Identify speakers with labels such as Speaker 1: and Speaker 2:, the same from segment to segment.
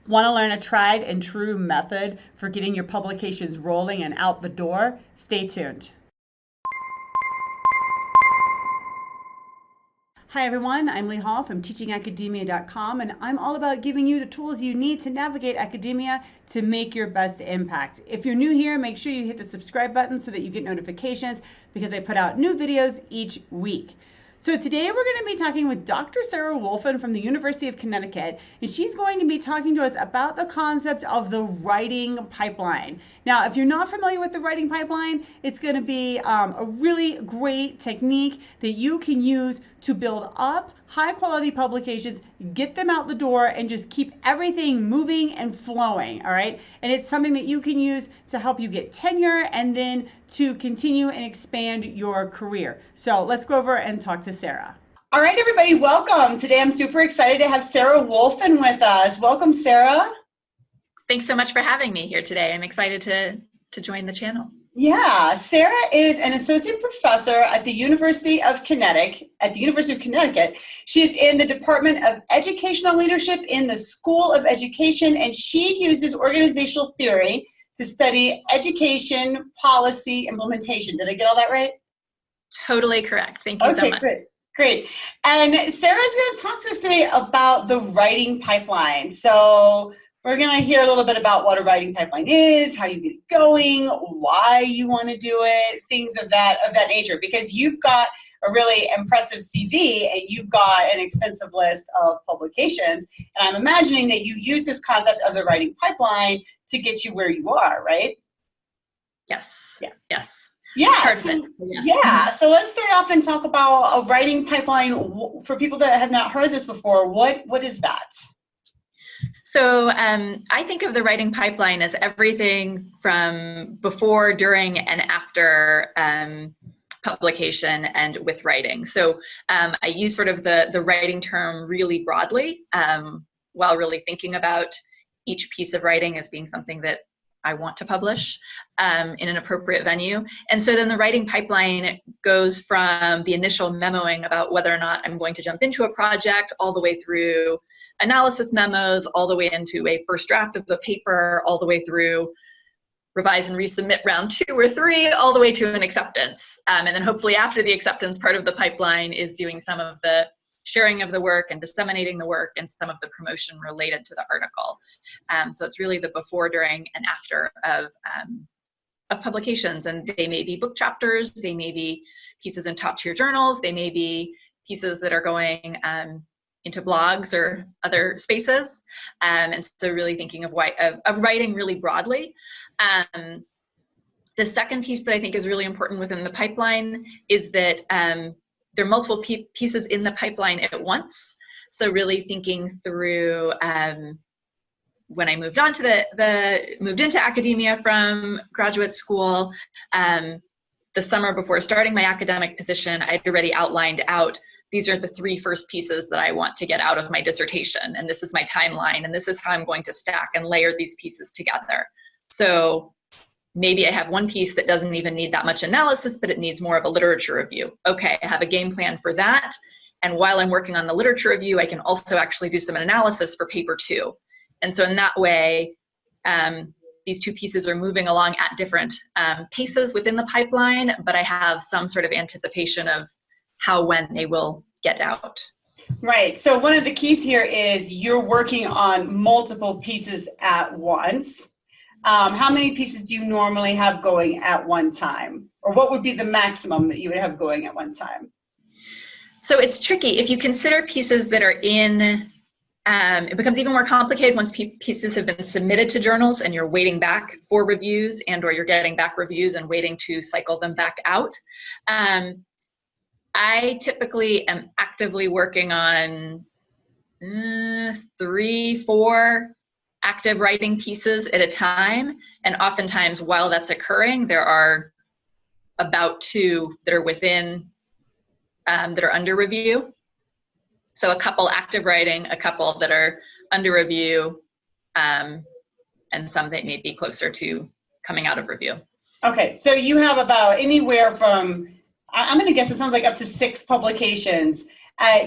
Speaker 1: Want to learn a tried and true method for getting your publications rolling and out the door? Stay tuned. Hi everyone, I'm Leigh Hall from teachingacademia.com, and I'm all about giving you the tools you need to navigate academia to make your best impact. If you're new here, make sure you hit the subscribe button so that you get notifications because I put out new videos each week. So today we're going to be talking with Dr. Sarah Woulfin from the University of Connecticut, and she's going to be talking to us about the concept of the writing pipeline. Now, if you're not familiar with the writing pipeline, it's going to be a really great technique that you can use to build up high quality publications, get them out the door, and just keep everything moving and flowing, all right? And it's something that you can use to help you get tenure and then to continue and expand your career. So let's go over and talk to Sarah.
Speaker 2: All right, everybody, welcome. Today I'm super excited to have Sarah Woulfin with us. Welcome, Sarah.
Speaker 3: Thanks so much for having me here today. I'm excited to join the channel.
Speaker 2: Yeah, Sarah is an associate professor at the University of Connecticut. She is in the Department of Educational Leadership in the School of Education, and she uses organizational theory to study education policy implementation. Did I get all that right?
Speaker 3: Totally correct. Thank you so much.
Speaker 2: Okay, great. And Sarah's going to talk to us today about the writing pipeline. So we're going to hear a little bit about what a writing pipeline is, how you get it going, why you want to do it, things of that nature, because you've got a really impressive CV and you've got an extensive list of publications. And I'm imagining that you use this concept of the writing pipeline to get you where you are, right?
Speaker 3: Yes.
Speaker 2: Yeah.
Speaker 3: Yes.
Speaker 2: Yeah. So let's start off and talk about a writing pipeline. For people that have not heard this before, what is that?
Speaker 3: So I think of the writing pipeline as everything from before, during, and after publication and with writing. So I use sort of the writing term really broadly while really thinking about each piece of writing as being something that I want to publish in an appropriate venue. And so then the writing pipeline goes from the initial memoing about whether or not I'm going to jump into a project all the way through analysis memos, all the way into a first draft of the paper, all the way through revise and resubmit round 2 or 3, all the way to an acceptance. And then hopefully after the acceptance part of the pipeline is doing some of the sharing of the work and disseminating the work and some of the promotion related to the article. So it's really the before, during, and after of publications. And they may be book chapters, they may be pieces in top tier journals, they may be pieces that are going into blogs or other spaces. And so really thinking of writing really broadly. The second piece that I think is really important within the pipeline is that there are multiple pieces in the pipeline at once. So really thinking through when I moved on to moved into academia from graduate school, the summer before starting my academic position, I had already outlined out these are the 3 first pieces that I want to get out of my dissertation, and this is my timeline, and this is how I'm going to stack and layer these pieces together. So maybe I have one piece that doesn't even need that much analysis, but it needs more of a literature review. Okay, I have a game plan for that. And while I'm working on the literature review, I can also actually do some analysis for paper 2. And so in that way, these 2 pieces are moving along at different paces within the pipeline, but I have some sort of anticipation of how, when they will get out.
Speaker 2: Right. So one of the keys here is you're working on multiple pieces at once. How many pieces do you normally have going at one time? Or what would be the maximum that you would have going at one time?
Speaker 3: So it's tricky. If you consider pieces that are in, it becomes even more complicated once pieces have been submitted to journals and you're waiting back for reviews or you're getting back reviews and waiting to cycle them back out. I typically am actively working on 3, 4 active writing pieces at a time. And oftentimes while that's occurring, there are about 2 that are within, that are under review. So a couple active writing, a couple that are under review, and some that may be closer to coming out of review.
Speaker 2: Okay, so you have about anywhere from, I'm going to guess it sounds like up to 6 publications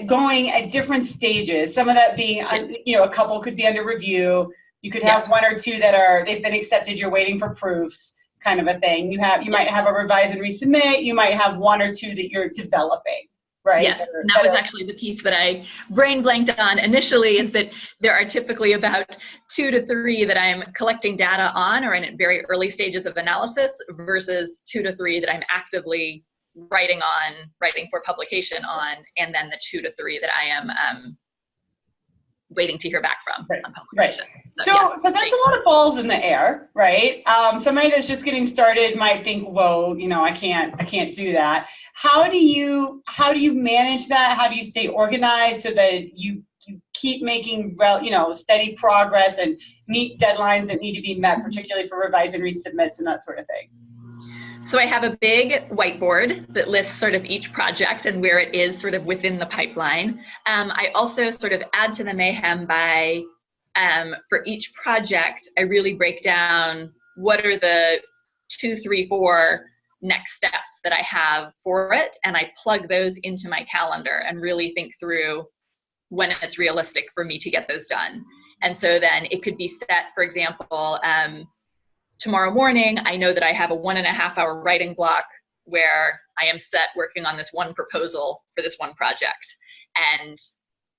Speaker 2: going at different stages. Some of that being, a couple could be under review, You could have one or two that they've been accepted, you're waiting for proofs, kind of a thing. You might have a revise and resubmit. You might have one or two that you're developing, right?
Speaker 3: Yes, and that was actually the piece that I brain blanked on initially, is that there are typically about 2 to 3 that I'm collecting data on or in very early stages of analysis versus 2 to 3 that I'm actively writing for publication on, and then the 2 to 3 that I am waiting to hear back from on publication.
Speaker 2: Right. So that's a lot of balls in the air, right? Somebody that's just getting started might think, whoa, I can't do that. How do you manage that? How do you stay organized so that you keep making steady progress and meet deadlines that need to be met, particularly for revise and resubmits and that sort of thing?
Speaker 3: So I have a big whiteboard that lists sort of each project and where it is sort of within the pipeline. I also sort of add to the mayhem by, for each project, I really break down what are the 2, 3, 4 next steps that I have for it, and I plug those into my calendar and really think through when it's realistic for me to get those done. And so then it could be set, for example, tomorrow morning, I know that I have a 1.5 hour writing block where I am set working on this one proposal for this one project. And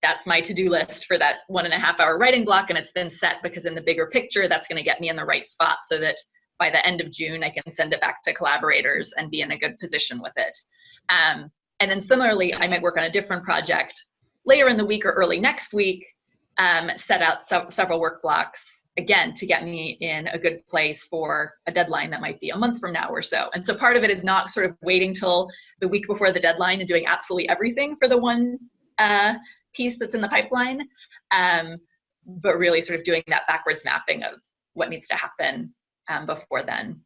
Speaker 3: that's my to-do list for that 1.5 hour writing block. And it's been set because in the bigger picture, that's going to get me in the right spot so that by the end of June, I can send it back to collaborators and be in a good position with it. And then similarly, I might work on a different project later in the week or early next week, set out several work blocks, again, to get me in a good place for a deadline that might be a month from now or so. And so part of it is not sort of waiting till the week before the deadline and doing absolutely everything for the one piece that's in the pipeline, but really sort of doing that backwards mapping of what needs to happen before then.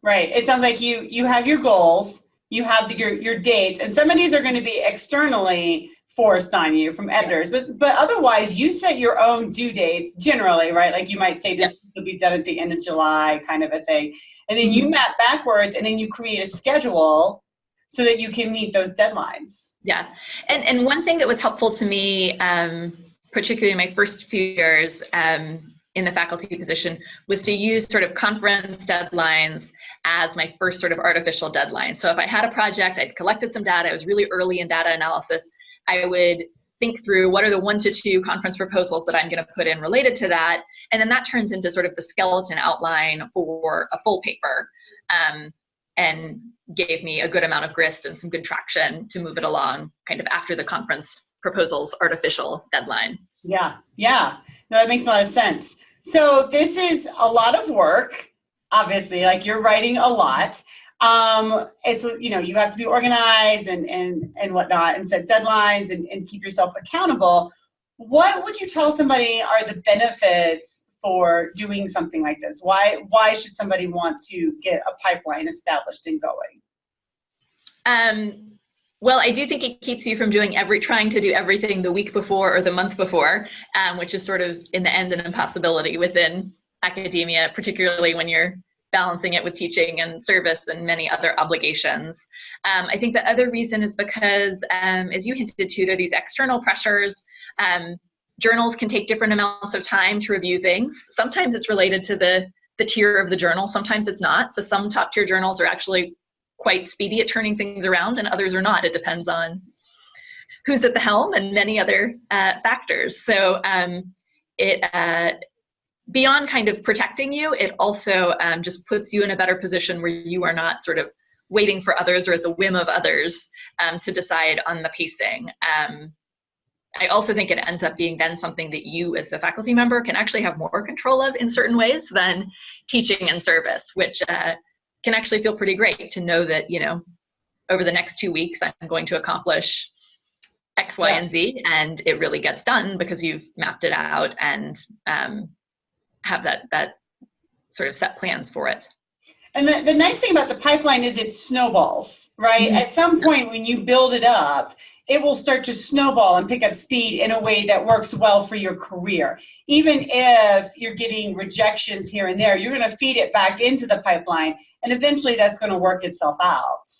Speaker 2: Right. It sounds like you have your goals, you have your dates, and some of these are going to be externally forced on you from editors, but otherwise you set your own due dates generally, right? Like you might say this will be done at the end of July, kind of a thing. And then you map backwards and then you create a schedule so that you can meet those deadlines.
Speaker 3: Yeah. And one thing that was helpful to me, particularly in my first few years in the faculty position, was to use sort of conference deadlines as my first sort of artificial deadline. So if I had a project, I'd collected some data, I was really early in data analysis, I would think through what are the 1 to 2 conference proposals that I'm going to put in related to that. And then that turns into sort of the skeleton outline for a full paper, and gave me a good amount of grist and some good traction to move it along kind of after the conference proposal's artificial deadline. Yeah.
Speaker 2: No, that makes a lot of sense. So this is a lot of work, obviously, like you're writing a lot. It's, you have to be organized and whatnot and set deadlines and keep yourself accountable. What would you tell somebody are the benefits for doing something like this? Why should somebody want to get a pipeline established and going?
Speaker 3: Well, I do think it keeps you from trying to do everything the week before or the month before, which is sort of in the end an impossibility within academia, particularly when you're balancing it with teaching and service and many other obligations. I think the other reason is because, as you hinted to, there are these external pressures. Journals can take different amounts of time to review things. Sometimes it's related to the tier of the journal, sometimes it's not. So some top tier journals are actually quite speedy at turning things around and others are not. It depends on who's at the helm and many other factors. So beyond kind of protecting you, it also just puts you in a better position where you are not sort of waiting for others or at the whim of others to decide on the pacing. I also think it ends up being then something that you as the faculty member can actually have more control of in certain ways than teaching and service, which can actually feel pretty great to know that, over the next 2 weeks, I'm going to accomplish X, Y, and Z, and it really gets done because you've mapped it out and have that sort of set plans for it.
Speaker 2: And the nice thing about the pipeline is it snowballs, right? Mm-hmm. At some point when you build it up, it will start to snowball and pick up speed in a way that works well for your career. Even if you're getting rejections here and there, you're going to feed it back into the pipeline, and eventually that's going to work itself out.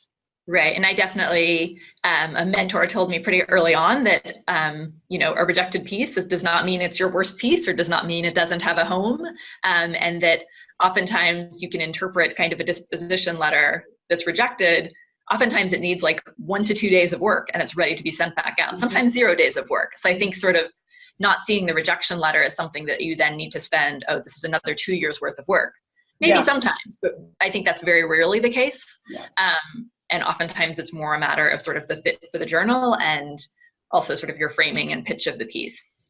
Speaker 3: Right. And I definitely, a mentor told me pretty early on that, a rejected piece does not mean it's your worst piece or does not mean it doesn't have a home. And that oftentimes you can interpret kind of a disposition letter that's rejected. Oftentimes it needs like 1 to 2 days of work and it's ready to be sent back out. Sometimes 0 days of work. So I think sort of not seeing the rejection letter as something that you then need to spend, oh, this is another 2 years worth of work. Maybe sometimes, but I think that's very rarely the case. And oftentimes it's more a matter of sort of the fit for the journal and also sort of your framing and pitch of the piece.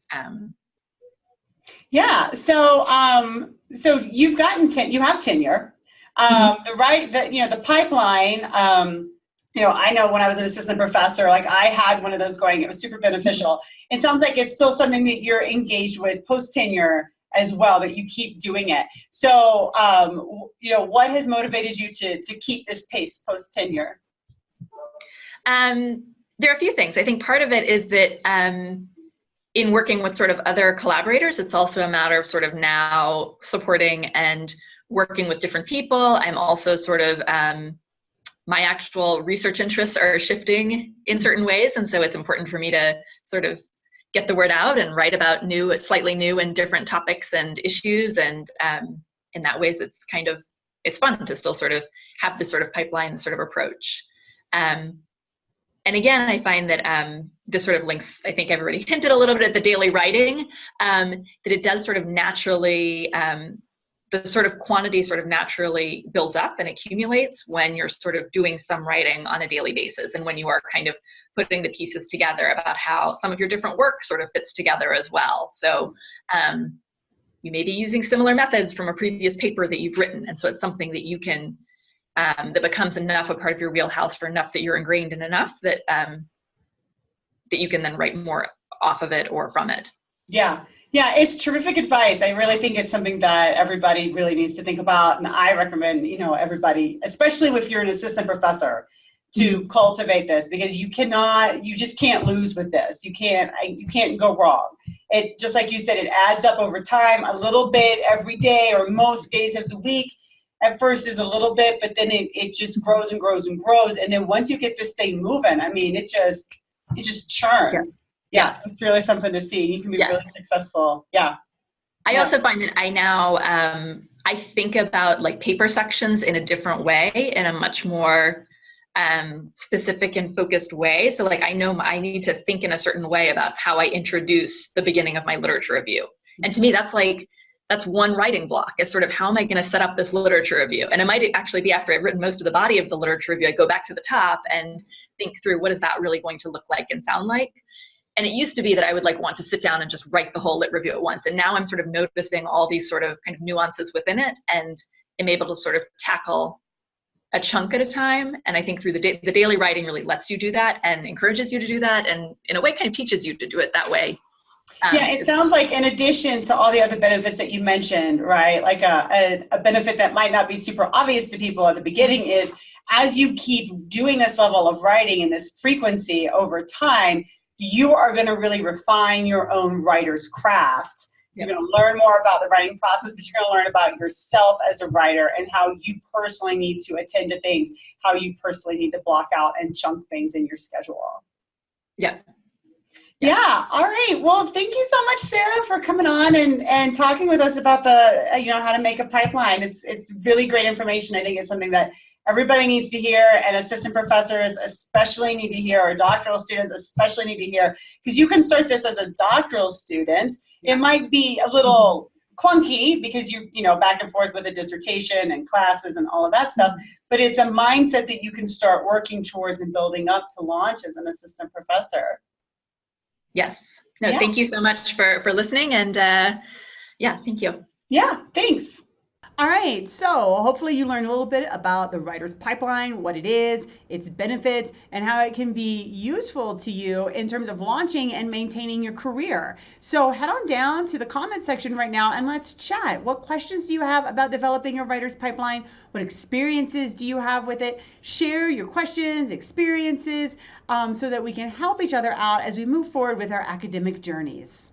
Speaker 2: So you've gotten you have tenure. The pipeline. I know when I was an assistant professor, like I had one of those going. It was super beneficial. It sounds like it's still something that you're engaged with post tenure as well, that you keep doing it. So, what has motivated you to keep this pace post tenure?
Speaker 3: There are a few things. I think part of it is that in working with sort of other collaborators, it's also a matter of sort of now supporting and working with different people. I'm also sort of, my actual research interests are shifting in certain ways. And so it's important for me to sort of get the word out and write about slightly new and different topics and issues. And in that ways, it's fun to still sort of have this sort of pipeline sort of approach. And again, I find that this sort of links, I think everybody hinted a little bit at the daily writing, that it does sort of naturally, the sort of quantity sort of naturally builds up and accumulates when you're sort of doing some writing on a daily basis and when you are kind of putting the pieces together about how some of your different work sort of fits together as well. So you may be using similar methods from a previous paper that you've written, and so it's something that you can, that becomes enough a part of your wheelhouse for enough that you're ingrained in enough that that you can then write more off of it or from it.
Speaker 2: Yeah, it's terrific advice. I really think it's something that everybody really needs to think about. And I recommend, everybody, especially if you're an assistant professor, to cultivate this, because you just can't lose with this. You can't go wrong. It, just like you said, it adds up over time, a little bit every day or most days of the week. At first is a little bit, but then it just grows and grows and grows. And then once you get this thing moving, I mean, it just churns. Yeah, it's really something to see. You can be really successful.
Speaker 3: I also find that I now, I think about like paper sections in a different way, in a much more specific and focused way. So like I know I need to think in a certain way about how I introduce the beginning of my literature review. And to me, that's one writing block, is sort of how am I going to set up this literature review? And it might actually be after I've written most of the body of the literature review, I go back to the top and think through what is that really going to look like and sound like. And it used to be that I would like want to sit down and just write the whole lit review at once. And now I'm sort of noticing all these sort of kind of nuances within it and am able to sort of tackle a chunk at a time. And I think through the daily writing really lets you do that and encourages you to do that. And in a way kind of teaches you to do it that way.
Speaker 2: It sounds like in addition to all the other benefits that you mentioned, right? Like a benefit that might not be super obvious to people at the beginning is, as you keep doing this level of writing and this frequency over time, you are going to really refine your own writer's craft. You're going to learn more about the writing process, but you're going to learn about yourself as a writer and how you personally need to attend to things, how you personally need to block out and chunk things in your schedule. Yeah. All right. Well, thank you so much, Sarah, for coming on and talking with us about the, how to make a pipeline. It's really great information. I think it's something that everybody needs to hear, and assistant professors especially need to hear, or doctoral students especially need to hear, because you can start this as a doctoral student. It might be a little clunky because you back and forth with a dissertation and classes and all of that stuff, but it's a mindset that you can start working towards and building up to launch as an assistant professor.
Speaker 3: Yes. No, thank you so much for listening. And thank you.
Speaker 2: Yeah, thanks.
Speaker 1: All right, so hopefully you learned a little bit about the writer's pipeline, what it is, its benefits, and how it can be useful to you in terms of launching and maintaining your career. So head on down to the comment section right now and let's chat. What questions do you have about developing a writer's pipeline? What experiences do you have with it? Share your questions, experiences, so that we can help each other out as we move forward with our academic journeys.